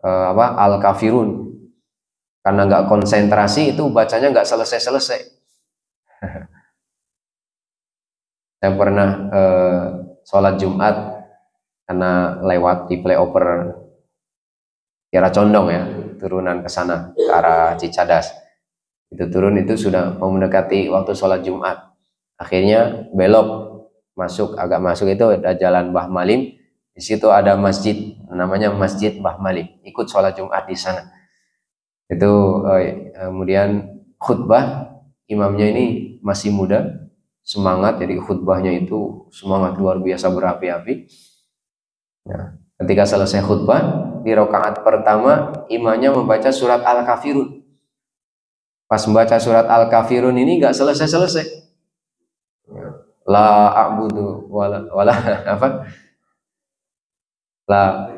Al-Kafirun, karena nggak konsentrasi itu bacanya nggak selesai-selesai. Saya pernah sholat Jumat karena lewat di flyover Kiara Condong ya, turunan ke sana ke arah Cicadas. Itu turun itu sudah mau mendekati waktu sholat Jumat. Akhirnya belok agak masuk itu ada jalan Mbah Malim. Di situ ada masjid namanya Masjid Mbah Malim. Ikut sholat Jumat di sana. Itu kemudian khutbah, imamnya ini masih muda, semangat, jadi khutbahnya itu semangat luar biasa, berapi-api. Nah, ketika selesai khutbah di rakaat pertama, imamnya membaca surat Al-Kafirun. Pas membaca surat Al-Kafirun ini nggak selesai-selesai. La a'budu wala apa? La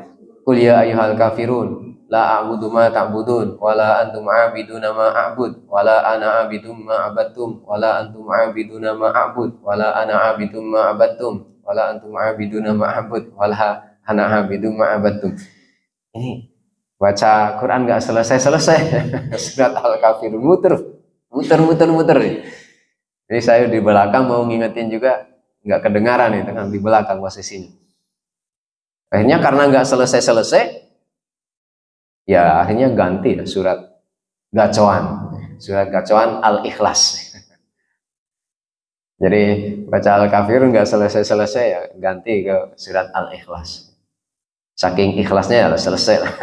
qul ya ayyuhal kafirun la a'budu ma ta'budun wala antum 'abiduna ma a'bud wala ana 'abidum ma 'abadtum wala antum 'abiduna ma a'bud wala ana 'abidum ma 'abadtum wala antum 'abiduna ma a'bud wala ana 'abidum ma 'abadtum. Ini baca Quran nggak selesai-selesai. Surat Al-Kafirun muter. Jadi saya di belakang mau ngingetin juga nggak kedengaran itu kan, di belakang posisinya. Akhirnya karena nggak selesai-selesai, ya akhirnya ganti surat gacoan Al-Ikhlas. Jadi baca Al-Kafirun nggak selesai-selesai, ya ganti ke surat Al-Ikhlas. Saking ikhlasnya ya selesai lah.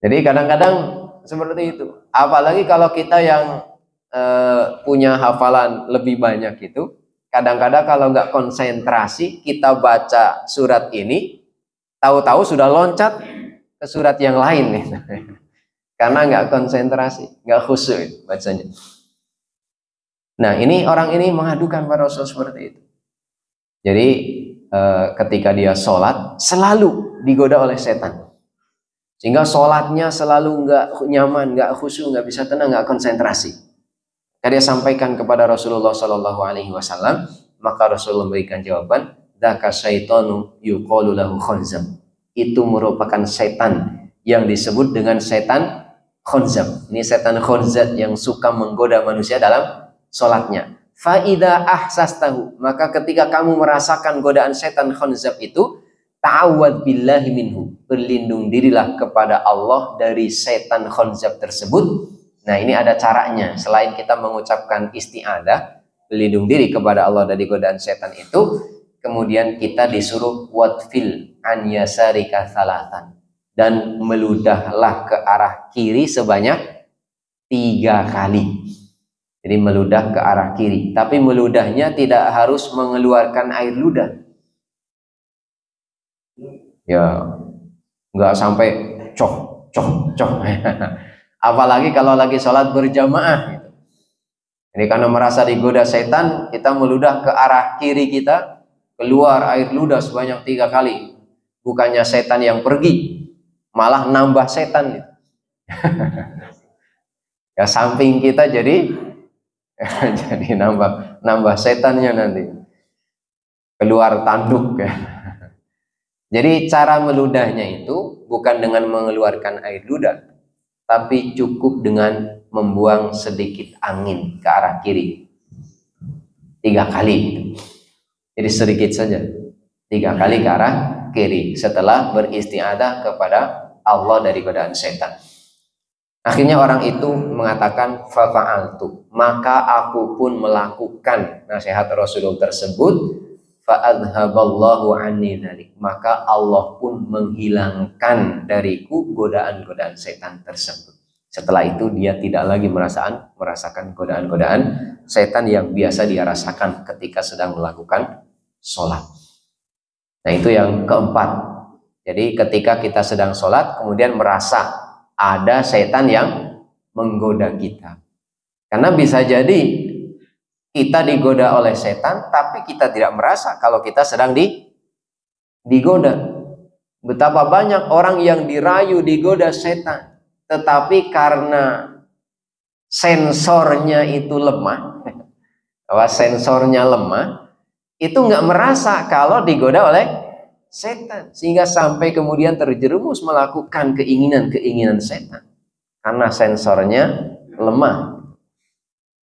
Jadi kadang-kadang seperti itu. Apalagi kalau kita yang punya hafalan lebih banyak itu, kadang-kadang kalau nggak konsentrasi kita baca surat ini, tahu-tahu sudah loncat ke surat yang lain nih. Karena nggak konsentrasi, nggak khusyuk bacanya. Nah, ini orang ini mengadukan pada Rasul seperti itu. Jadi ketika dia sholat selalu digoda oleh setan, sehingga sholatnya selalu nggak nyaman, nggak khusyuk, nggak bisa tenang, nggak konsentrasi. Dia sampaikan kepada Rasulullah Shallallahu Alaihi Wasallam, maka Rasulullah memberikan jawaban, "Dzaka syaitanu yuqalu lahu khanzab." Itu merupakan setan yang disebut dengan setan khanzab. Ini setan khanzab yang suka menggoda manusia dalam sholatnya. Faida ahsastahu, maka ketika kamu merasakan godaan setan khanzab itu, ta'awwad billahi minhu, berlindung dirilah kepada Allah dari setan khanzab tersebut. Nah, ini ada caranya. Selain kita mengucapkan isti'adah, berlindung diri kepada Allah dari godaan setan itu, kemudian kita disuruh wadfil an yasarika salatan, dan meludahlah ke arah kiri sebanyak 3 kali. Jadi meludah ke arah kiri, tapi meludahnya tidak harus mengeluarkan air ludah. Ya, nggak sampai coh. Apalagi kalau lagi sholat berjamaah. Ini karena merasa digoda setan, kita meludah ke arah kiri kita, keluar air ludah sebanyak 3 kali. Bukannya setan yang pergi, malah nambah setan. Ya, samping kita jadi nambah setannya nanti. Keluar tanduk ya. Jadi cara meludahnya itu bukan dengan mengeluarkan air ludah, tapi cukup dengan membuang sedikit angin ke arah kiri 3 kali. Jadi sedikit saja, 3 kali ke arah kiri setelah beristiadah kepada Allah dari godaan setan. Akhirnya orang itu mengatakan fa'altu, maka aku pun melakukan nasihat Rasulullah tersebut. Fa'adhaballahu anni dzalik, maka Allah pun menghilangkan dariku godaan-godaan setan tersebut. Setelah itu dia tidak lagi merasakan godaan-godaan setan yang biasa dia rasakan ketika sedang melakukan sholat. Nah, itu yang keempat. Jadi ketika kita sedang sholat kemudian merasa ada setan yang menggoda kita, karena bisa jadi kita digoda oleh setan, tapi kita tidak merasa kalau kita sedang digoda. Betapa banyak orang yang dirayu digoda setan, tetapi karena sensornya itu lemah, bahwa sensornya lemah, itu nggak merasa kalau digoda oleh setan, sehingga sampai kemudian terjerumus melakukan keinginan setan karena sensornya lemah.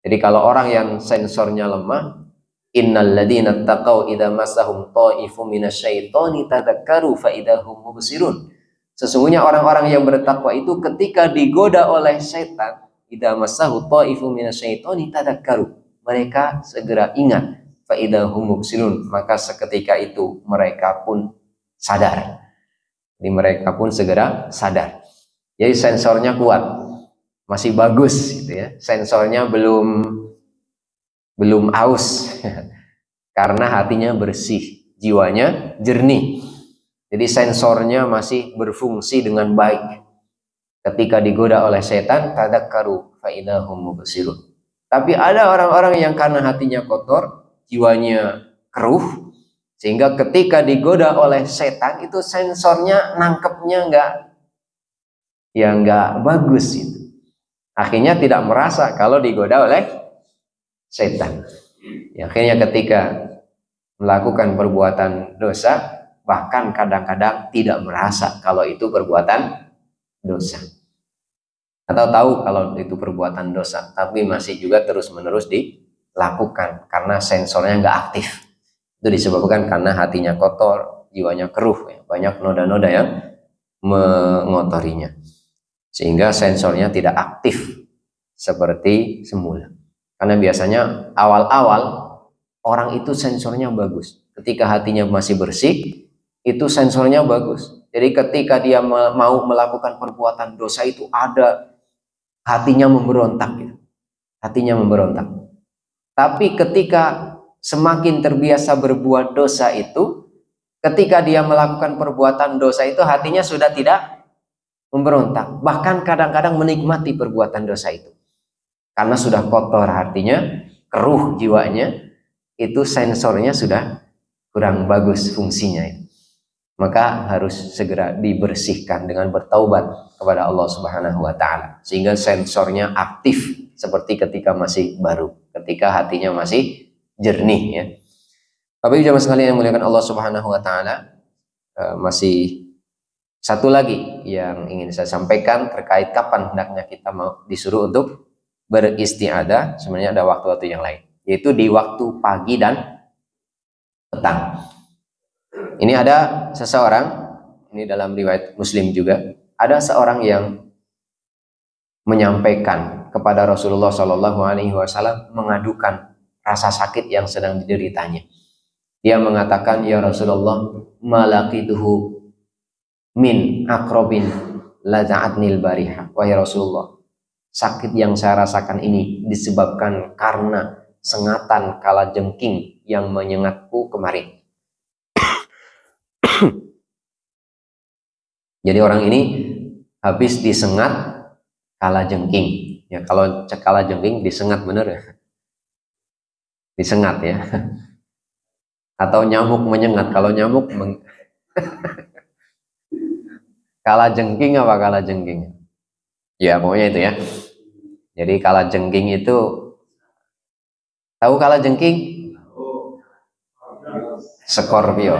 Jadi kalau orang yang sensornya lemah, innal ladzina taqau idza massahum ta'ifun minasyaitani tadzakkaru fa idahum mubsirun. Sesungguhnya orang-orang yang bertakwa itu ketika digoda oleh setan, idza massahu ta'ifun minasyaitani tadzakkaru, mereka segera ingat, fa idahum mubsirun, maka seketika itu mereka pun sadar. Jadi mereka pun segera sadar. Jadi sensornya kuat, masih bagus gitu ya, sensornya belum aus karena hatinya bersih, jiwanya jernih, jadi sensornya masih berfungsi dengan baik. Ketika digoda oleh setan, tadzakkaru fa idahum mubsirun. Tapi ada orang-orang yang karena hatinya kotor, jiwanya keruh, sehingga ketika digoda oleh setan itu sensornya nangkepnya nggak bagus itu. Akhirnya tidak merasa kalau digoda oleh setan. Ya, akhirnya ketika melakukan perbuatan dosa, bahkan kadang-kadang tidak merasa kalau itu perbuatan dosa. Atau tahu kalau itu perbuatan dosa, tapi masih juga terus-menerus dilakukan karena sensornya nggak aktif. Itu disebabkan karena hatinya kotor, jiwanya keruh, ya, banyak noda-noda yang mengotorinya, sehingga sensornya tidak aktif seperti semula. Karena biasanya awal-awal orang itu sensornya bagus, ketika hatinya masih bersih itu sensornya bagus. Jadi ketika dia mau melakukan perbuatan dosa itu ada hatinya memberontak gitu. Hatinya memberontak. Tapi ketika semakin terbiasa berbuat dosa itu, ketika dia melakukan perbuatan dosa itu, hatinya sudah tidak memberontak. Bahkan kadang-kadang menikmati perbuatan dosa itu. Karena sudah kotor hatinya, keruh jiwanya, itu sensornya sudah kurang bagus fungsinya. Maka harus segera dibersihkan dengan bertaubat kepada Allah Subhanahu wa taala, sehingga sensornya aktif seperti ketika masih baru, ketika hatinya masih jernih ya. Tapi jamaah sekalian yang muliakan Allah Subhanahu wa taala, masih satu lagi yang ingin saya sampaikan terkait kapan hendaknya kita mau disuruh untuk beristiadah. Sebenarnya ada waktu-waktu yang lain, yaitu di waktu pagi dan petang. Ini ada seseorang, ini dalam riwayat Muslim juga, ada seorang yang menyampaikan kepada Rasulullah Shallallahu Alaihi Wasallam mengadukan rasa sakit yang sedang dideritanya. Dia mengatakan, ya Rasulullah, malaqituhu min akrobin laza'atnil bariha. Wahai Rasulullah, sakit yang saya rasakan ini disebabkan karena sengatan kalajengking yang menyengatku kemarin. Jadi orang ini habis disengat kalajengking. Ya, kalau kalajengking disengat bener ya. Disengat ya. Atau nyamuk menyengat. Kalau nyamuk kalajengking apa kalajengking? Ya, pokoknya itu ya. Jadi kalajengking itu, tahu kalajengking? Scorpio.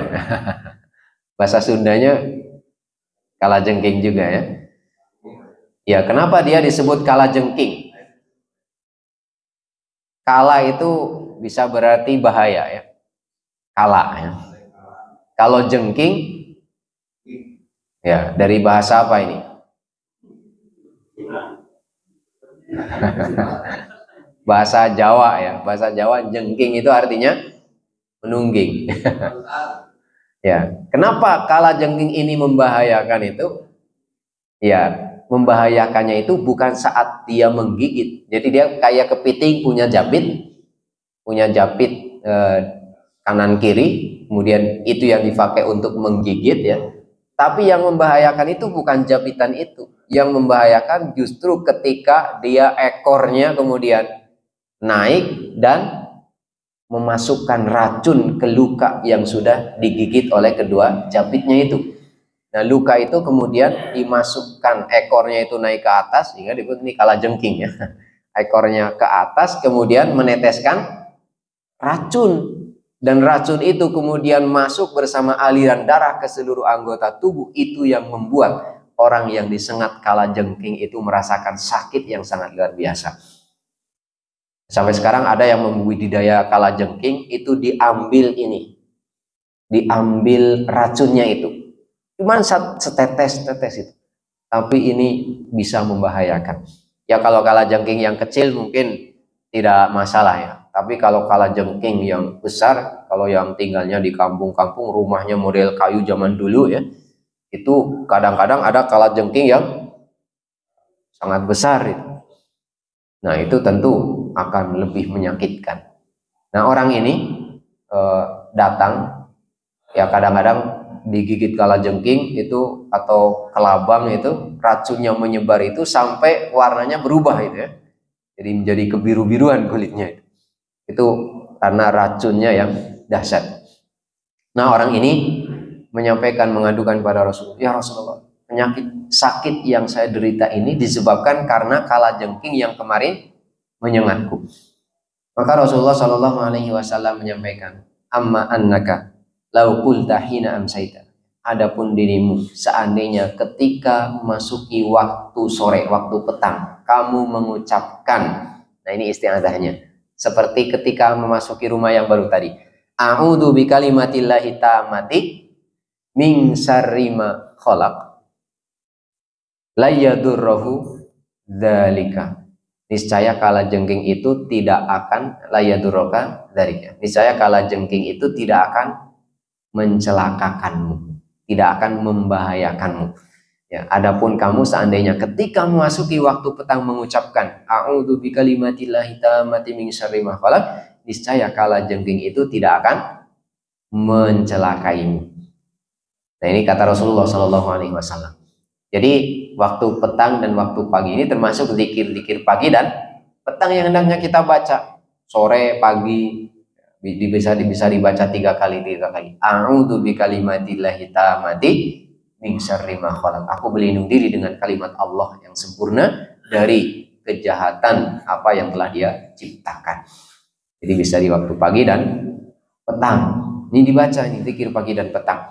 Bahasa Sundanya kalajengking juga ya. Ya, kenapa dia disebut kalajengking? Kala itu bisa berarti bahaya ya. Kala ya. Kalau jengking ya dari bahasa apa ini? Bahasa Jawa ya. Bahasa Jawa jengking itu artinya menungging. Ya, kenapa kalajengking ini membahayakan itu? Ya, membahayakannya itu bukan saat dia menggigit. Jadi dia kayak kepiting punya japit kanan kiri, kemudian itu yang dipakai untuk menggigit ya. Tapi yang membahayakan itu bukan jabitan itu. Yang membahayakan justru ketika dia ekornya kemudian naik dan memasukkan racun ke luka yang sudah digigit oleh kedua japitnya itu. Nah, luka itu kemudian dimasukkan, ekornya itu naik ke atas, sehingga disebut ini kalajengking ya. Ekornya ke atas, kemudian meneteskan racun. Dan racun itu kemudian masuk bersama aliran darah ke seluruh anggota tubuh. Itu yang membuat orang yang disengat kalajengking itu merasakan sakit yang sangat luar biasa. Sampai sekarang ada yang membudidaya kalajengking, itu diambil racunnya itu. Cuman setetes-tetes itu. Tapi ini bisa membahayakan. Ya kalau kalajengking yang kecil mungkin tidak masalah ya. Tapi kalau kalajengking yang besar, kalau yang tinggalnya di kampung-kampung, rumahnya model kayu zaman dulu ya, itu kadang-kadang ada kalajengking yang sangat besar itu. Nah, itu tentu akan lebih menyakitkan. Nah, orang ini datang ya, kadang-kadang digigit kalajengking itu atau kelabang itu, racunnya menyebar itu sampai warnanya berubah itu ya. Jadi menjadi kebiru-biruan kulitnya itu. Itu karena racunnya yang dahsyat. Nah, orang ini menyampaikan, mengadukan pada Rasulullah, ya Rasulullah, penyakit sakit yang saya derita ini disebabkan karena kalajengking yang kemarin menyengatku. Maka Rasulullah Shallallahu Alaihi Wasallam menyampaikan, amma annaka lau qulta hina amsaita. Adapun dirimu, seandainya ketika memasuki waktu sore, waktu petang, kamu mengucapkan, nah ini istiadahnya, seperti ketika memasuki rumah yang baru tadi, a'udzu bikalimatillahi tammati min syarri ma khalaq la yadurruhu dzalika. Niscaya kalajengking itu tidak akan la yadurruka dzalika. Niscaya kalajengking itu tidak akan mencelakakanmu, tidak akan membahayakanmu. Ya, adapun kamu seandainya ketika memasuki waktu petang mengucapkan a'udzu bikalimatillahi tammati min syarri ma khalaq, niscaya kalajengking itu tidak akan mencelakaimu. Nah, ini kata Rasulullah Shallallahu Alaihi Wasallam. Jadi waktu petang dan waktu pagi ini termasuk zikir-zikir pagi dan petang yang hendaknya kita baca. Sore, pagi bisa dibaca 3 kali. A'udzu bikalimatillahi tammati min syarri ma khalaq. Aku berlindung diri dengan kalimat Allah yang sempurna dari kejahatan apa yang telah Dia ciptakan. Jadi bisa di waktu pagi dan petang. Ini dibaca ini zikir pagi dan petang.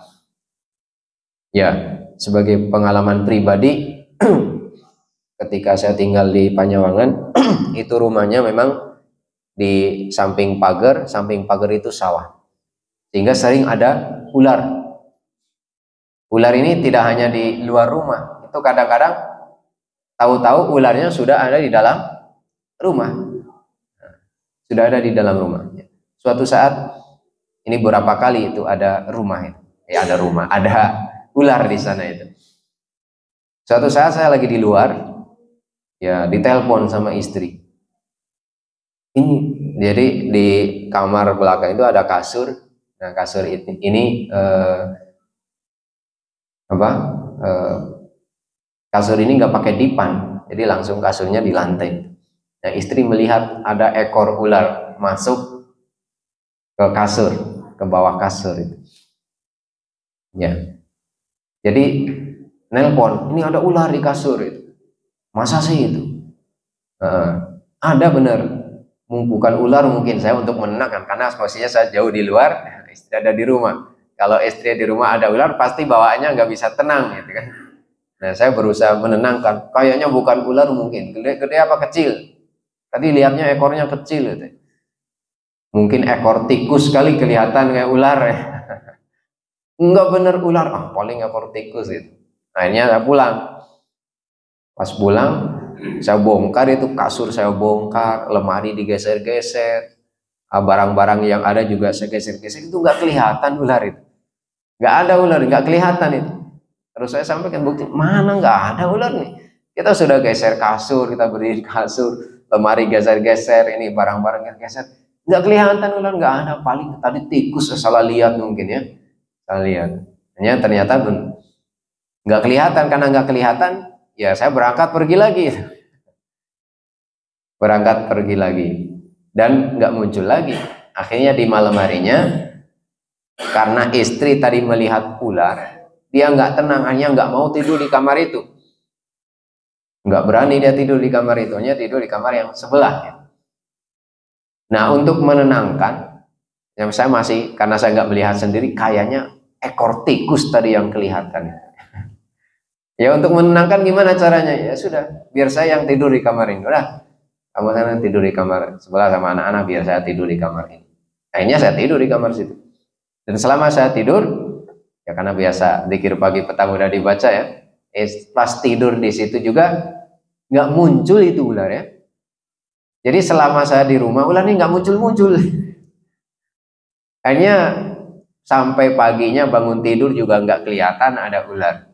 Ya, sebagai pengalaman pribadi ketika saya tinggal di Panyawangan itu rumahnya memang di samping pagar itu sawah. Sehingga sering ada ular. Ular ini tidak hanya di luar rumah, itu kadang-kadang tahu-tahu ularnya sudah ada di dalam rumah. Sudah ada di dalam rumah. Suatu saat, ini berapa kali itu ada rumah itu. Ada ular di sana itu. Suatu saat saya lagi di luar, ya ditelepon sama istri. Ini, jadi di kamar belakang itu ada kasur. Nah, kasur ini kasur ini nggak pakai dipan, jadi langsung kasurnya di lantai. Nah, istri melihat ada ekor ular masuk ke kasur, ke bawah kasur itu. Ya, jadi nelpon, ini ada ular di kasur itu. Masa sih itu? Ada benar. Bukan ular mungkin, saya untuk menenangkan karena posisinya saya jauh di luar, istri ada di rumah. Kalau istri di rumah ada ular, pasti bawaannya nggak bisa tenang, gitu kan. Nah, saya berusaha menenangkan. Kayaknya bukan ular mungkin. Gede apa kecil? Tadi lihatnya ekornya kecil, gitu. Mungkin ekor tikus kali kelihatan kayak ular. Ya. Enggak bener ular. Paling ekor tikus itu. Akhirnya saya pulang. Pas pulang, saya bongkar itu kasur, saya bongkar, lemari digeser-geser, barang-barang yang ada juga saya geser-geser. Itu nggak kelihatan ular itu. Nggak ada ular, nggak kelihatan itu. Terus saya sampaikan bukti, mana nggak ada ular nih. Kita sudah geser kasur, kita berdiri di kasur, lemari geser-geser, ini barang-barang geser. Nggak kelihatan ular, nggak ada. Paling tadi tikus, salah lihat mungkin ya. Salah lihat. Ternyata nggak kelihatan, karena nggak kelihatan, ya saya berangkat pergi lagi. Berangkat pergi lagi. Dan nggak muncul lagi. Akhirnya di malam harinya, karena istri tadi melihat ular, dia nggak tenang, hanya nggak mau tidur di kamar itu, nggak berani dia tidur di kamar itu, hanya tidur di kamar yang sebelah. Nah, untuk menenangkan, yang saya masih, karena saya nggak melihat sendiri, kayaknya ekor tikus tadi yang kelihatan. Ya, untuk menenangkan gimana caranya? Ya sudah, biar saya yang tidur di kamar ini. Udah, kamu sana tidur di kamar sebelah sama anak-anak, biar saya tidur di kamar ini. Akhirnya saya tidur di kamar situ. Dan selama saya tidur, ya karena biasa zikir pagi petang udah dibaca ya, pas tidur di situ juga nggak muncul itu ular ya. Jadi selama saya di rumah ular ini nggak muncul-muncul. Akhirnya sampai paginya bangun tidur juga nggak kelihatan ada ular.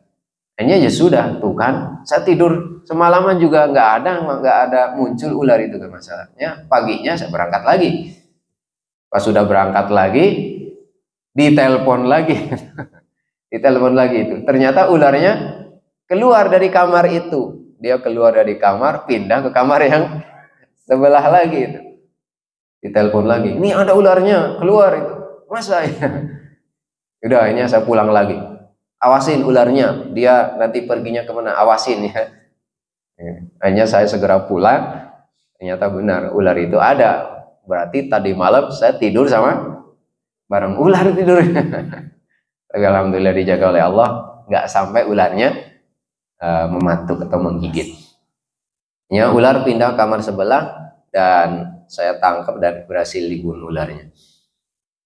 Akhirnya ya sudah, tuh kan, saya tidur semalaman juga nggak ada muncul ular itu kan masalahnya. Paginya saya berangkat lagi. Pas sudah berangkat lagi, ditelepon lagi. Ditelepon lagi itu. Ternyata ularnya keluar dari kamar itu. Dia keluar dari kamar, pindah ke kamar yang sebelah lagi itu. Ditelepon lagi. Ini ada ularnya, keluar itu. Masa ya? Udah, akhirnya saya pulang lagi. Awasin ularnya, dia nanti perginya kemana? Awasin ya. Akhirnya saya segera pulang. Ternyata benar, ular itu ada. Berarti tadi malam saya tidur sama bareng ular tidur. Tapi alhamdulillah dijaga oleh Allah, nggak sampai ularnya mematuk atau menggigit. Ya, ular pindah ke kamar sebelah dan saya tangkap dan berhasil dibunuh ularnya.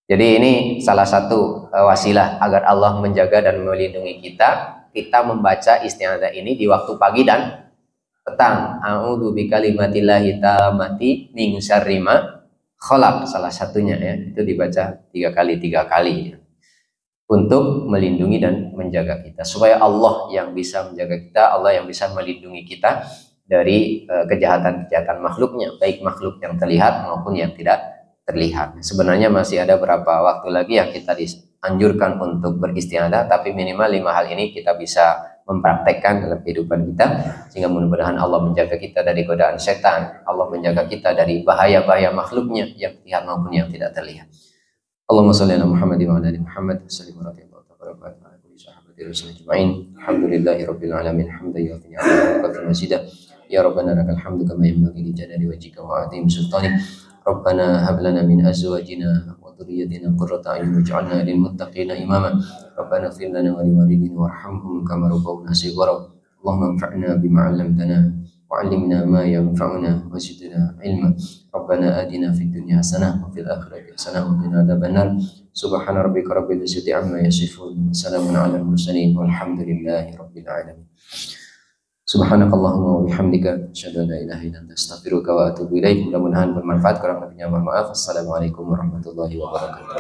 Jadi ini salah satu wasilah agar Allah menjaga dan melindungi kita. Kita membaca isti'adzah ini di waktu pagi dan petang. A'udzu bikalimatillahi tammati min syarri ma khalaq, salah satunya ya. Itu dibaca 3 kali. untuk melindungi dan menjaga kita, supaya Allah yang bisa menjaga kita, Allah yang bisa melindungi kita dari kejahatan-kejahatan makhluknya, baik makhluk yang terlihat maupun yang tidak terlihat. Sebenarnya masih ada beberapa waktu lagi yang kita dianjurkan untuk beristiadah, tapi minimal 5 hal ini kita bisa mempraktekkan dalam kehidupan kita, sehingga mudah-mudahan Allah menjaga kita dari godaan setan, Allah menjaga kita dari bahaya-bahaya makhluknya yang terlihat maupun yang tidak terlihat. Allahumma sholli ala Muhammad wa ala ali Muhammad. Alhamdulillahi rabbil alamin, hamdan yu'ti ni'amahu mazidah. Ya Rabbana lakal hamdu kama yanbaghi li jalali wajhika wa 'azimi sultanik. Rabbana hab lana min azwajina wa dhurriyyatina qurrata a'yun waj'alna lil muttaqina imama. Rabbana ighfir lana wa liwalidina warhamhum kama rabbawna shighara. Allahumma anfa'na bima 'allamtana wa 'allimna ma yanfa'una wa zidna 'ilma. Rabbana atina fid dunya hasanah wa fil akhirati hasanah wa qina adzabannar. Subhana rabbika rabbil izzati amma yasifun, salamun 'alal mursalin walhamdulillahi rabbil alamin. Subhanakallahumma wa bihamdika asyhadu an la ilaha illa anta astaghfiruka wa atubu ilaik. Mudah-mudahan bermanfaat, kurang lebihnya mohon maaf. Assalamualaikum warahmatullahi wabarakatuh.